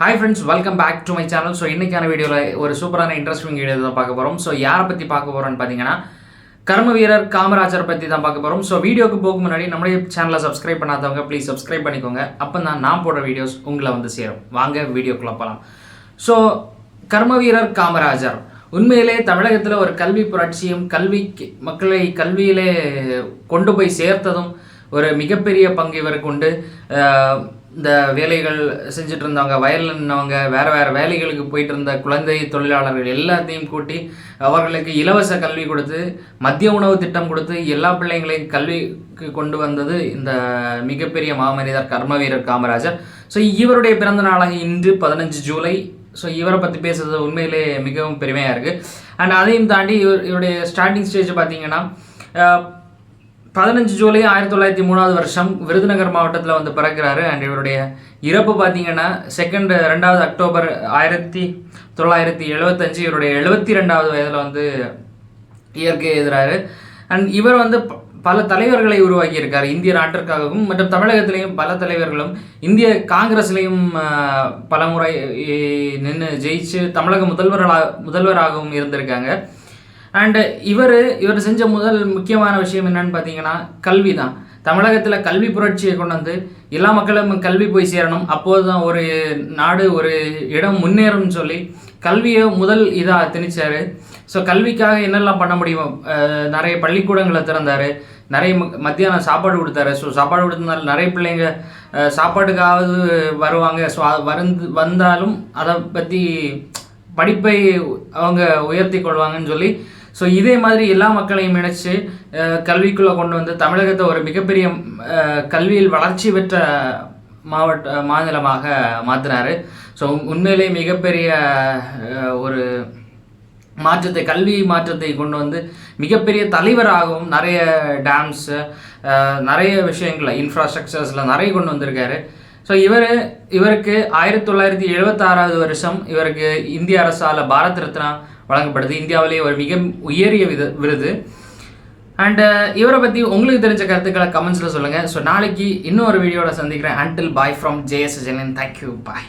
Hi friends, welcome back to my channel. So இன்னைக்கான வீடியோல ஒரு சூப்பரான இன்ட்ரஸ்டிங் வீடியோ தான் பார்க்க போறோம். ஸோ யாரை பற்றி பார்க்க போறோம்னு பார்த்தீங்கன்னா கர்ம வீரர் காமராஜர் பற்றி தான் பார்க்க போகிறோம். ஸோ வீடியோக்கு போக முன்னாடி நம்மளுடைய சேனலை சப்ஸ்கிரைப் பண்ணாதவங்க ப்ளீஸ் சப்ஸ்கிரைப் பண்ணிக்கோங்க. அப்போ தான் நான் போடுற வீடியோஸ் உங்களை வந்து சேரும். வாங்க வீடியோக்குள்ள போகலாம். ஸோ கர்ம வீரர் காமராஜர் உண்மையிலே தமிழகத்தில் ஒரு கல்வி புரட்சியும் மக்களை கல்வியிலே கொண்டு போய் சேர்த்ததும் ஒரு மிகப்பெரிய பங்கு இவருக்கு உண்டு. இந்த வேலைகள் செஞ்சுட்டு இருந்தவங்க, வயலில் நின்றவங்க, வேறு வேலைகளுக்கு போயிட்டு இருந்த குழந்தை தொழிலாளர்கள் எல்லாத்தையும் கூட்டி அவர்களுக்கு இலவச கல்வி கொடுத்து மதிய உணவு திட்டம் கொடுத்து எல்லா பிள்ளைங்களையும் கல்விக்கு கொண்டு வந்தது இந்த மிகப்பெரிய மாமனிதர் கர்ம வீரர் காமராஜர். ஸோ இவருடைய பிறந்த நாளாக இன்று 15 ஜூலை. ஸோ இவரை பற்றி பேசுறது உண்மையிலே மிகவும் பெருமையாக இருக்குது. அண்ட் அதையும் தாண்டி இவருடைய ஸ்டார்டிங் ஸ்டேஜ் பார்த்தீங்கன்னா 15 ஜூலை 1903 வருஷம் விருதுநகர் மாவட்டத்தில் வந்து பிறக்கிறாரு. அண்ட் இவருடைய இறப்பு பார்த்தீங்கன்னா 2 அக்டோபர் 1975 இவருடைய 72வது வயதில் வந்து இயற்கை எழுதுறாரு. அண்ட் இவர் வந்து பல தலைவர்களை உருவாக்கியிருக்காரு இந்திய நாட்டிற்காகவும், மற்றும் தமிழகத்திலையும் பல தலைவர்களும், இந்திய காங்கிரஸ்லையும் பல முறை நின்று ஜெயிச்சு தமிழக முதல்வராகவும் இருந்திருக்காங்க. அண்டு இவர் செஞ்ச முதல் முக்கியமான விஷயம் என்னன்னு பார்த்தீங்கன்னா கல்வி தான். தமிழகத்தில் கல்வி புரட்சியை கொண்டு வந்து எல்லா மக்களும் கல்வி போய் சேரணும், அப்போது தான் ஒரு நாடு ஒரு இடம் முன்னேறும்னு சொல்லி கல்வியை முதல் இதாக திணிச்சார். ஸோ கல்விக்காக என்னெல்லாம் பண்ண முடியுமோ நிறைய பள்ளிக்கூடங்களை திறந்தார், நிறைய மத்தியானம் சாப்பாடு கொடுத்தாரு. ஸோ சாப்பாடு கொடுத்ததுனால நிறைய பிள்ளைங்க சாப்பாட்டுக்காவது வருவாங்க. ஸோ வந்தாலும் அதை பற்றி படிப்பை அவங்க உயர்த்தி கொள்வாங்கன்னு சொல்லி ஸோ இதே மாதிரி எல்லா மக்களையும் இணைச்சு கல்விக்குள்ளே கொண்டு வந்து தமிழகத்தை ஒரு மிகப்பெரிய கல்வியில் வளர்ச்சி பெற்ற மாநிலமாக மாற்றினார். ஸோ உண்மையிலே மிகப்பெரிய ஒரு கல்வி மாற்றத்தை கொண்டு வந்து மிகப்பெரிய தலைவராகவும் நிறைய டேம்ஸு நிறைய விஷயங்கள் இன்ஃப்ராஸ்ட்ரக்சர்ஸில் நிறைய கொண்டு வந்திருக்காரு. ஸோ இவருக்கு 1976 வருஷம் இவருக்கு இந்திய அரசால் பாரத் ரத்னா வழங்கப்படுது, இந்தியாவிலேயே ஒரு மிக உயரிய விருது. அண்டு இவரை பற்றி உங்களுக்கு தெரிஞ்ச கருத்துக்களை கமெண்ட்ஸில் சொல்லுங்கள். ஸோ நாளைக்கு இன்னொரு வீடியோவில் சந்திக்கிறேன். Until bye from JS Janin. Thank you, bye.